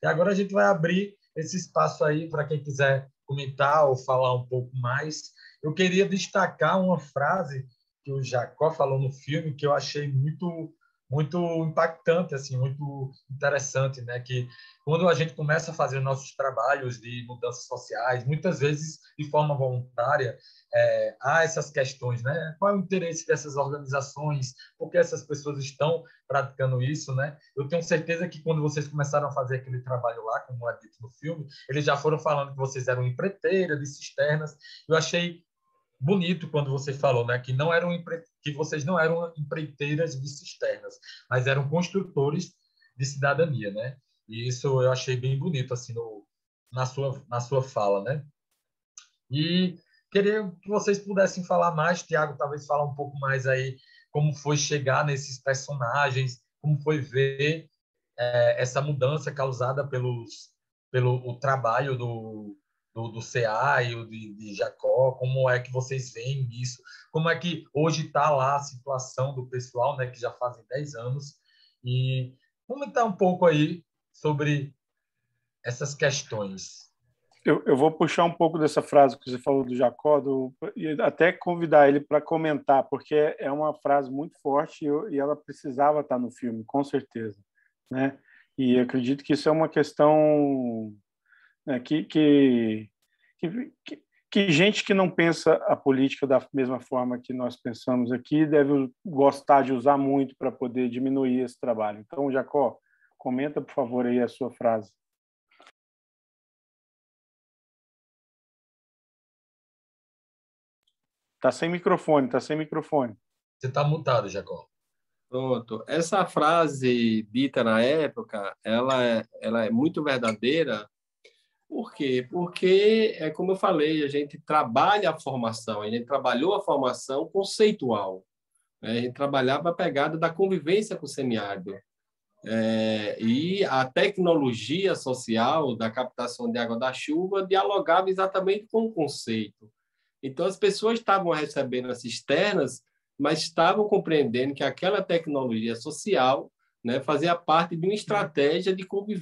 E agora a gente vai abrir esse espaço aí para quem quiser comentar ou falar um pouco mais. Eu queria destacar uma frase que o Jacó falou no filme que eu achei muito impactante, assim, muito interessante, né? Que quando a gente começa a fazer nossos trabalhos de mudanças sociais, muitas vezes de forma voluntária, há essas questões, né? Qual é o interesse dessas organizações? Por que essas pessoas estão praticando isso, né? Eu tenho certeza que quando vocês começaram a fazer aquele trabalho lá, como é dito no filme, eles já foram falando que vocês eram empreiteiras de cisternas. Eu achei bonito quando você falou, né, que não eram que vocês não eram empreiteiras de cisternas, mas eram construtores de cidadania, né? E isso eu achei bem bonito assim na sua fala, né? E queria que vocês pudessem falar mais, Tiago, talvez falar um pouco mais aí como foi chegar nesses personagens, como foi ver essa mudança causada pelo o trabalho do CA e o de Jacó, como é que vocês veem isso, como é que hoje está lá a situação do pessoal, né, que já fazem 10 anos, e comentar um pouco aí sobre essas questões. Eu vou puxar um pouco dessa frase que você falou do Jacó, e até convidar ele para comentar, porque é uma frase muito forte e ela precisava estar no filme, com certeza, né? E acredito que isso é uma questão, né, que gente que não pensa a política da mesma forma que nós pensamos aqui deve gostar de usar muito para poder diminuir esse trabalho. Então, Jacó, comenta, por favor, aí a sua frase. Tá sem microfone, tá sem microfone. Você está mutado, Jacó. Pronto. Essa frase dita na época, ela é muito verdadeira. Por quê? Porque, como eu falei, a gente trabalha a formação, a gente trabalhou a formação conceitual, né? A gente trabalhava a pegada da convivência com o semiárido. E a tecnologia social da captação de água da chuva dialogava exatamente com o conceito. Então, as pessoas estavam recebendo as cisternas, mas estavam compreendendo que aquela tecnologia social, né, fazia parte de uma estratégia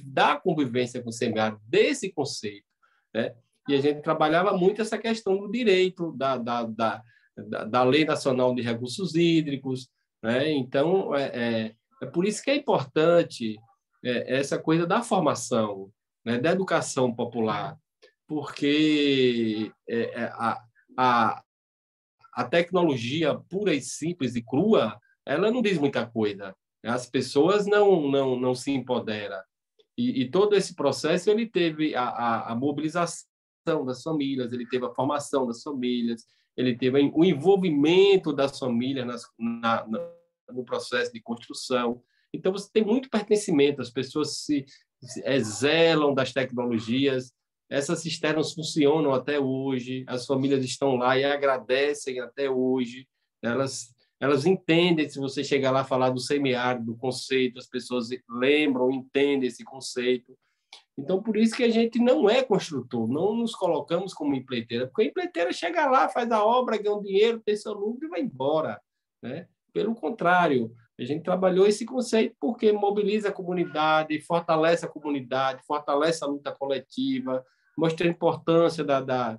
da convivência com o semiárido, desse conceito, né? E a gente trabalhava muito essa questão do direito, da Lei Nacional de Recursos Hídricos, né? Então, é por isso que é importante essa coisa da formação, né, da educação popular, porque a tecnologia pura e simples e crua, ela não diz muita coisa. As pessoas não se empoderam. E todo esse processo ele teve a mobilização das famílias, ele teve a formação das famílias, ele teve o envolvimento das famílias no processo de construção. Então, você tem muito pertencimento, as pessoas se exelam das tecnologias. Essas cisternas funcionam até hoje, as famílias estão lá e agradecem até hoje. Elas entendem, se você chegar lá e falar do semiárido, do conceito, as pessoas lembram, entendem esse conceito. Então, por isso que a gente não é construtor, não nos colocamos como empreiteira, porque a empreiteira chega lá, faz a obra, ganha um dinheiro, tem seu lucro e vai embora, né? Pelo contrário, a gente trabalhou esse conceito porque mobiliza a comunidade, fortalece a luta coletiva, mostra a importância da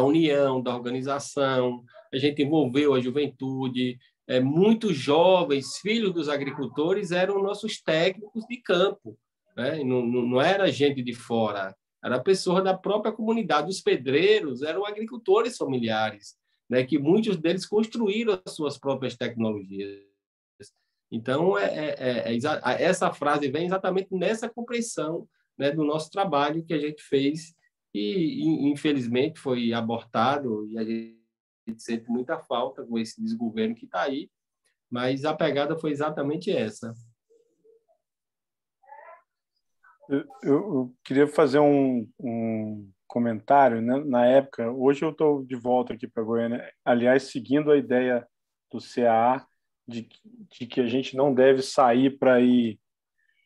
união, da organização. A gente envolveu a juventude. Muitos jovens, filhos dos agricultores, eram nossos técnicos de campo, né? Não era gente de fora, era pessoa da própria comunidade. Os pedreiros eram agricultores familiares. né, que muitos deles construíram as suas próprias tecnologias. Então, essa frase vem exatamente nessa compreensão, né, do nosso trabalho que a gente fez e, infelizmente, foi abortado e a gente sente muita falta com esse desgoverno que está aí, mas a pegada foi exatamente essa. Eu queria fazer um comentário, né? Na época, hoje eu estou de volta aqui para Goiânia, aliás, seguindo a ideia do CAA de que a gente não deve sair para ir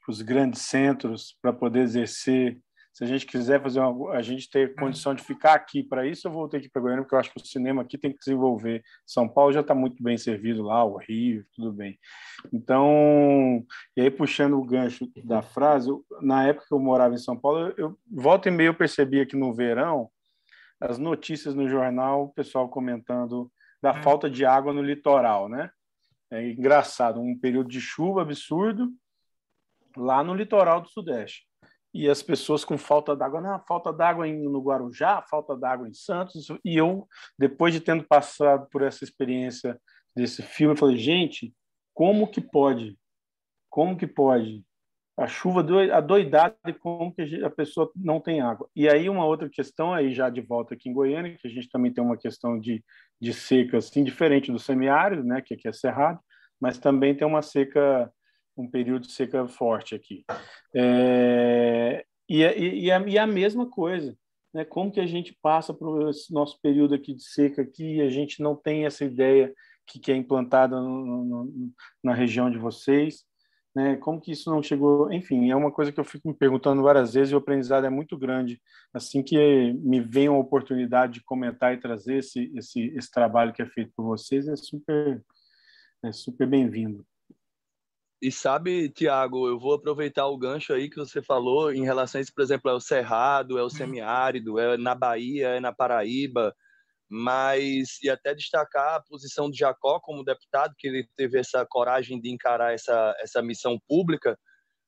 para os grandes centros para poder exercer. Se a gente quiser fazer a gente ter condição de ficar aqui para isso, eu voltei aqui para Goiânia, porque eu acho que o cinema aqui tem que desenvolver. São Paulo já está muito bem servido lá, o Rio, tudo bem. Então, e aí puxando o gancho da frase, na época que eu morava em São Paulo, eu volta e meia eu percebia que no verão, as notícias no jornal, o pessoal comentando da falta de água no litoral, né? É engraçado, um período de chuva absurdo lá no litoral do Sudeste. E as pessoas com falta d'água, não, falta d'água no Guarujá, falta d'água em Santos. E eu, depois de tendo passado por essa experiência desse filme, eu falei, gente, como que pode? Como que pode? A chuva adoidada e como que a pessoa não tem água? E aí uma outra questão, aí já de volta aqui em Goiânia, que a gente também tem uma questão de seca, assim, diferente do semiárido, né, que aqui é cerrado, mas também tem uma seca, um período de seca forte aqui. E a mesma coisa, né? Como que a gente passa por esse nosso período aqui de seca aqui e a gente não tem essa ideia que é implantada na região de vocês, né? Como que isso não chegou? Enfim, é uma coisa que eu fico me perguntando várias vezes e o aprendizado é muito grande. Assim que me vem uma oportunidade de comentar e trazer esse trabalho que é feito por vocês, é super bem-vindo. E sabe, Tiago, eu vou aproveitar o gancho aí que você falou em relação a isso, por exemplo, é o Cerrado, é o semiárido, é na Bahia, é na Paraíba, mas e até destacar a posição de Jacó como deputado, que ele teve essa coragem de encarar essa missão pública,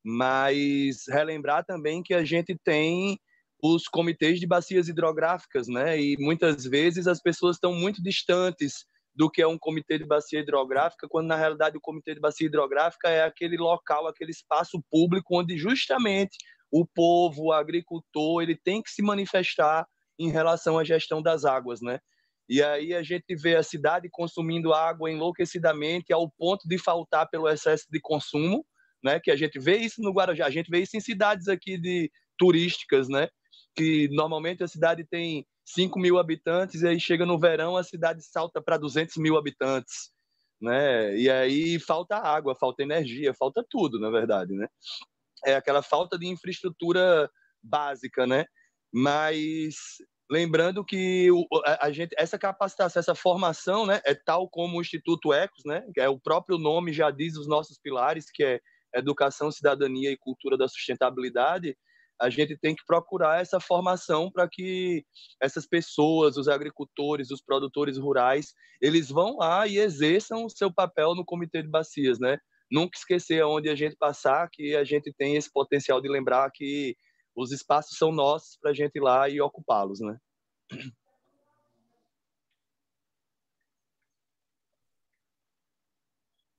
mas relembrar também que a gente tem os comitês de bacias hidrográficas, né? E muitas vezes as pessoas estão muito distantes do que é um comitê de bacia hidrográfica, quando na realidade o comitê de bacia hidrográfica é aquele local, aquele espaço público onde justamente o povo, o agricultor, ele tem que se manifestar em relação à gestão das águas, né? E aí a gente vê a cidade consumindo água enlouquecidamente ao ponto de faltar pelo excesso de consumo, né? Que a gente vê isso no Guarujá, a gente vê isso em cidades aqui turísticas, né? Que normalmente a cidade tem 5.000 habitantes e aí chega no verão a cidade salta para 200.000 habitantes, né? E aí falta água, falta energia, falta tudo, na verdade, né? É aquela falta de infraestrutura básica, né? Mas lembrando que a gente, essa capacitação, essa formação, né, é tal como o Instituto Ecos, né? Que é o próprio nome já diz os nossos pilares, que é educação, cidadania e cultura da sustentabilidade. A gente tem que procurar essa formação para que essas pessoas, os agricultores, os produtores rurais, eles vão lá e exerçam o seu papel no Comitê de Bacias, né? Nunca esquecer aonde a gente passar, que a gente tem esse potencial de lembrar que os espaços são nossos para a gente ir lá e ocupá-los, né?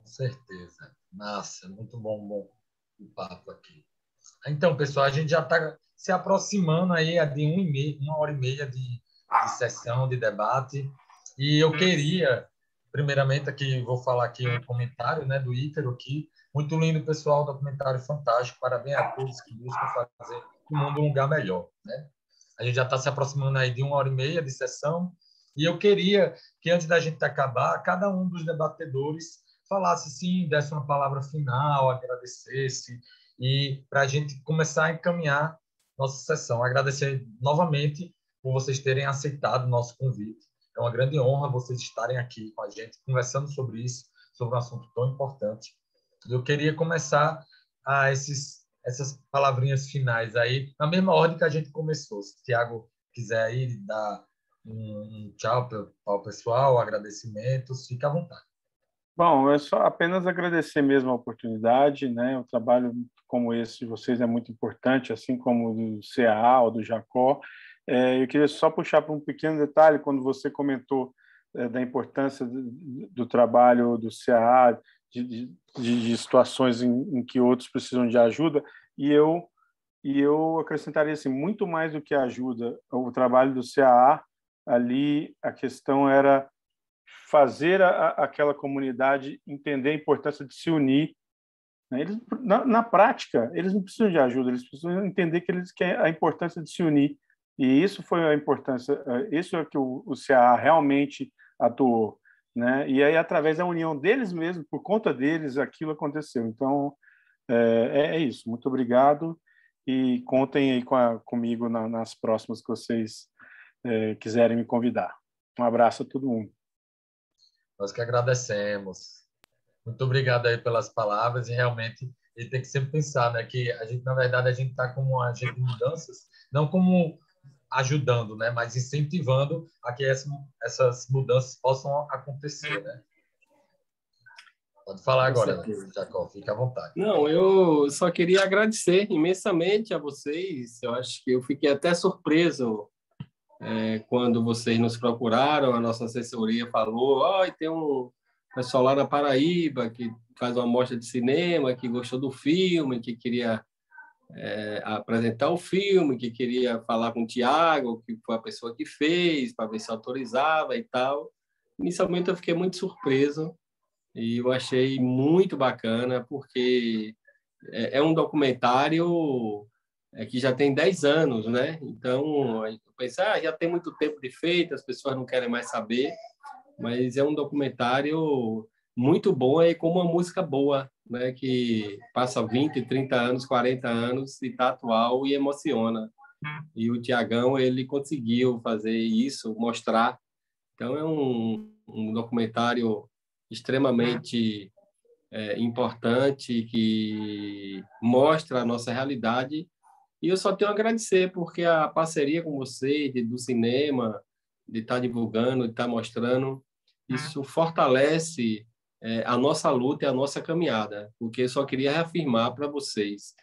Com certeza. Massa, muito bom o papo aqui. Então, pessoal, a gente já está se aproximando aí de 1 hora e meia de sessão, de debate. E eu queria, primeiramente, aqui vou falar aqui um comentário, né, do Ícaro aqui. Muito lindo, pessoal, documentário fantástico. Parabéns a todos que buscam fazer o mundo um lugar melhor, né? A gente já está se aproximando aí de 1 hora e meia de sessão. E eu queria que, antes da gente acabar, cada um dos debatedores falasse, sim, desse uma palavra final, agradecesse, e para a gente começar a encaminhar nossa sessão. Agradecer novamente por vocês terem aceitado o nosso convite. É uma grande honra vocês estarem aqui com a gente, conversando sobre isso, sobre um assunto tão importante. Eu queria começar essas palavrinhas finais aí, na mesma ordem que a gente começou. Se o Tiago quiser aí dar um tchau para o pessoal, agradecimentos, fique à vontade. Bom, é só apenas agradecer mesmo a oportunidade, né? O trabalho como esse de vocês é muito importante, assim como o do CAA ou do Jacó. Eu queria só puxar para um pequeno detalhe, quando você comentou da importância do trabalho do CAA, de situações em que outros precisam de ajuda, e eu acrescentaria assim, muito mais do que ajuda, o trabalho do CAA, ali a questão era fazer aquela comunidade entender a importância de se unir, né? Eles, na prática, eles não precisam de ajuda, eles precisam entender que a importância de se unir. E isso foi a importância, isso é que o CAA realmente atuou, né? E aí, através da união deles mesmos, por conta deles, aquilo aconteceu. Então, é isso. Muito obrigado e contem aí comigo nas próximas que vocês quiserem me convidar. Um abraço a todo mundo. Nós que agradecemos. Muito obrigado aí pelas palavras e realmente ele tem que sempre pensar, né, que a gente, na verdade, a gente está como um agente de mudanças, não como ajudando, né, mas incentivando a que essas mudanças possam acontecer, né? Pode falar agora, Jacó, fica à vontade. Não, eu só queria agradecer imensamente a vocês. Eu acho que eu fiquei até surpreso quando vocês nos procuraram, a nossa assessoria falou, tem um pessoal lá na Paraíba que faz uma mostra de cinema, que gostou do filme, que queria apresentar o filme, que queria falar com o Tiago, que foi a pessoa que fez, para ver se autorizava e tal. Inicialmente eu fiquei muito surpreso e eu achei muito bacana, porque é um documentário que já tem 10 anos, né? Então, eu pensei, já tem muito tempo de feito, as pessoas não querem mais saber, mas é um documentário muito bom e com uma música boa, né? Que passa 20, 30 anos, 40 anos e está atual e emociona. E o Tiagão, ele conseguiu fazer isso, mostrar. Então, é um documentário extremamente importante, que mostra a nossa realidade. E eu só tenho a agradecer, porque a parceria com você, do cinema, de estar divulgando, de estar mostrando, isso fortalece a nossa luta e a nossa caminhada. Porque eu só queria reafirmar para vocês,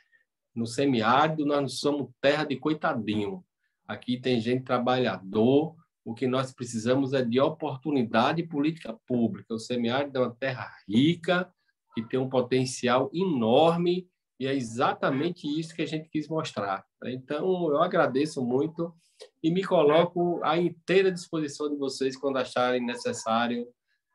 no semiárido nós não somos terra de coitadinho. Aqui tem gente trabalhador, o que nós precisamos é de oportunidade e política pública. O semiárido é uma terra rica, que tem um potencial enorme, e é exatamente isso que a gente quis mostrar. Então, eu agradeço muito e me coloco à inteira disposição de vocês quando acharem necessário,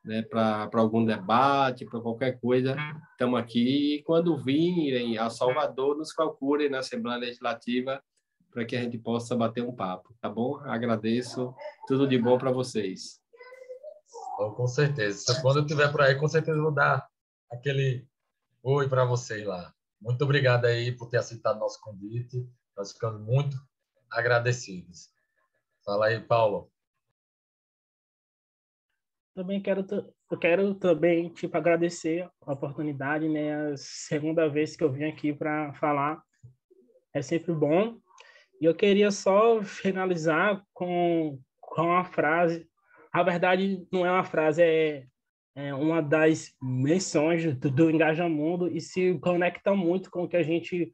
né, para algum debate, para qualquer coisa. Estamos aqui. E quando virem a Salvador, nos procurem na Assembleia Legislativa para que a gente possa bater um papo, tá bom? Agradeço. Tudo de bom para vocês. Com certeza. Quando eu estiver por aí, com certeza eu vou dar aquele oi para vocês lá. Muito obrigado aí por ter aceitado nosso convite. Nós ficamos muito agradecidos. Fala aí, Paulo. Também eu quero também tipo agradecer a oportunidade, né? A segunda vez que eu vim aqui para falar é sempre bom. E eu queria só finalizar com uma frase. A verdade não é uma frase, é uma das menções do Engajamundo e se conecta muito com o que a gente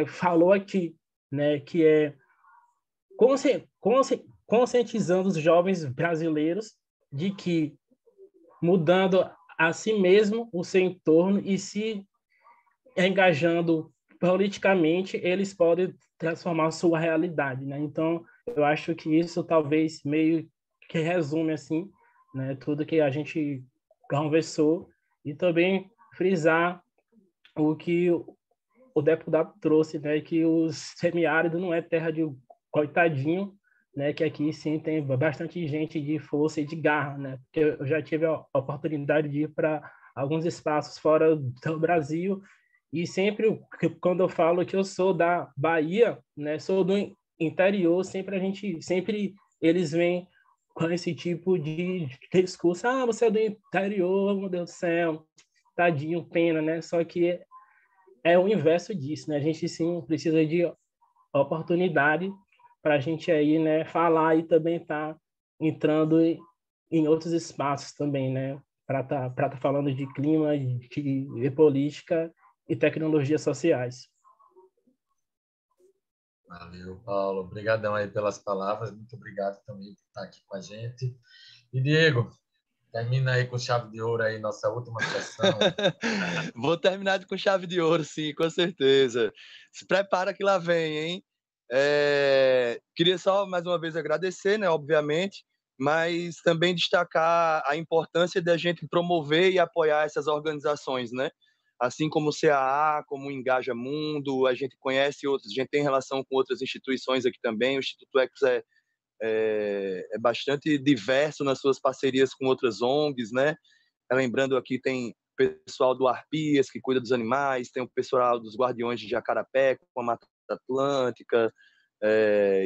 falou aqui, né? Que é conscientizando os jovens brasileiros de que mudando a si mesmo, o seu entorno e se engajando politicamente, eles podem transformar a sua realidade, né? Então, eu acho que isso talvez meio que resume assim, né, tudo que a gente conversou e também frisar o que o deputado trouxe, né, que o semiárido não é terra de coitadinho, né, que aqui sim tem bastante gente de força e de garra, né? Porque eu já tive a oportunidade de ir para alguns espaços fora do Brasil e sempre quando eu falo que eu sou da Bahia, né, sou do interior, sempre eles vêm com esse tipo de discurso, você é do interior, meu Deus do céu, tadinho, pena, né? Só que é o inverso disso, né? A gente sim precisa de oportunidade para a gente aí, né, falar e também estar entrando em outros espaços também, né? Para tá falando de clima, de política e tecnologias sociais. Valeu, Paulo. Obrigadão aí pelas palavras. Muito obrigado também por estar aqui com a gente. E Diego, termina aí com chave de ouro aí nossa última sessão. Vou terminar com chave de ouro, sim, com certeza. Se prepara que lá vem, hein? Queria só mais uma vez agradecer, né, obviamente, mas também destacar a importância da gente promover e apoiar essas organizações, né? Assim como o CAA, como o Engaja Mundo, a gente conhece outros, a gente tem relação com outras instituições aqui também. O Instituto Ecos é bastante diverso nas suas parcerias com outras ONGs, né? Lembrando aqui, tem o pessoal do Arpias, que cuida dos animais, tem o pessoal dos Guardiões de Jacarapé, com a Mata Atlântica,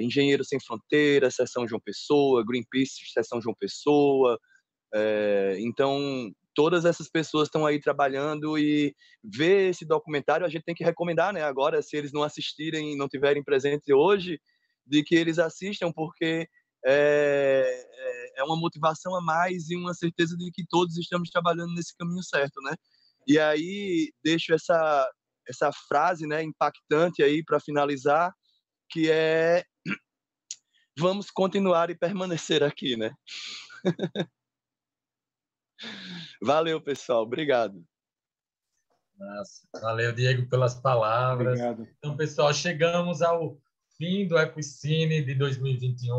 Engenheiros Sem Fronteiras, Seção João Pessoa, Greenpeace, Seção João Pessoa. Então, todas essas pessoas estão aí trabalhando, e ver esse documentário a gente tem que recomendar, né? Agora, se eles não assistirem, não tiverem presente hoje, de que eles assistam, porque é uma motivação a mais e uma certeza de que todos estamos trabalhando nesse caminho certo, né? E aí deixo essa frase, né, impactante aí para finalizar, que é: vamos continuar e permanecer aqui, né? Valeu, pessoal. Obrigado. Nossa, valeu, Diego, pelas palavras. Obrigado. Então, pessoal, chegamos ao fim do Ecocine de 2021.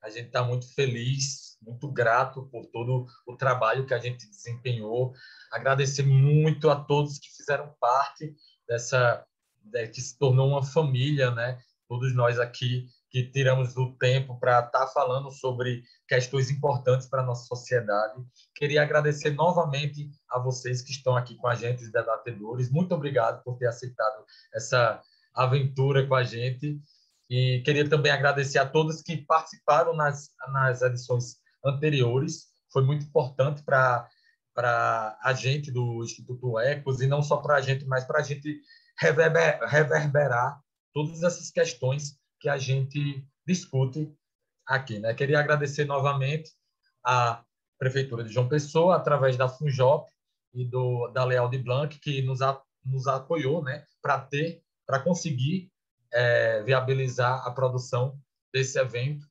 A gente está muito feliz, muito grato por todo o trabalho que a gente desempenhou. Agradecer muito a todos que fizeram parte que se tornou uma família, né? Todos nós aqui que tiramos o tempo para estar falando sobre questões importantes para a nossa sociedade. Queria agradecer novamente a vocês que estão aqui com a gente, os debatedores. Muito obrigado por ter aceitado essa aventura com a gente. E queria também agradecer a todos que participaram nas edições anteriores. Foi muito importante para a gente do Instituto Ecos, e não só para a gente, mas para a gente reverberar todas essas questões que a gente discute aqui, né? Queria agradecer novamente a Prefeitura de João Pessoa, através da Funjop e da Leal de Blanc, que nos apoiou, né, para conseguir viabilizar a produção desse evento.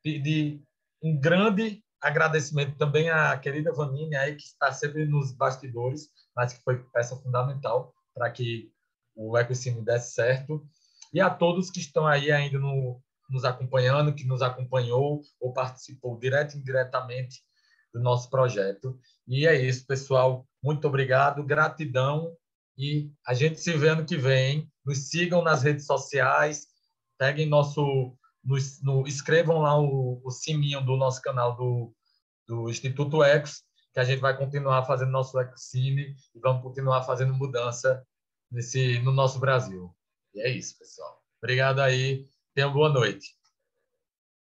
Pedir um grande agradecimento também à querida Vanine, aí, que está sempre nos bastidores, mas que foi peça fundamental para que o Ecocine desse certo. E a todos que estão aí ainda nos acompanhando, que nos acompanhou ou participou direto e indiretamente do nosso projeto. E é isso, pessoal. Muito obrigado, gratidão, e a gente se vê ano que vem. Nos sigam nas redes sociais, peguem escrevam lá o sininho do nosso canal do Instituto Ecos, que a gente vai continuar fazendo nosso Ecocine e vamos continuar fazendo mudança no nosso Brasil. E é isso, pessoal. Obrigado aí. Tenham boa noite.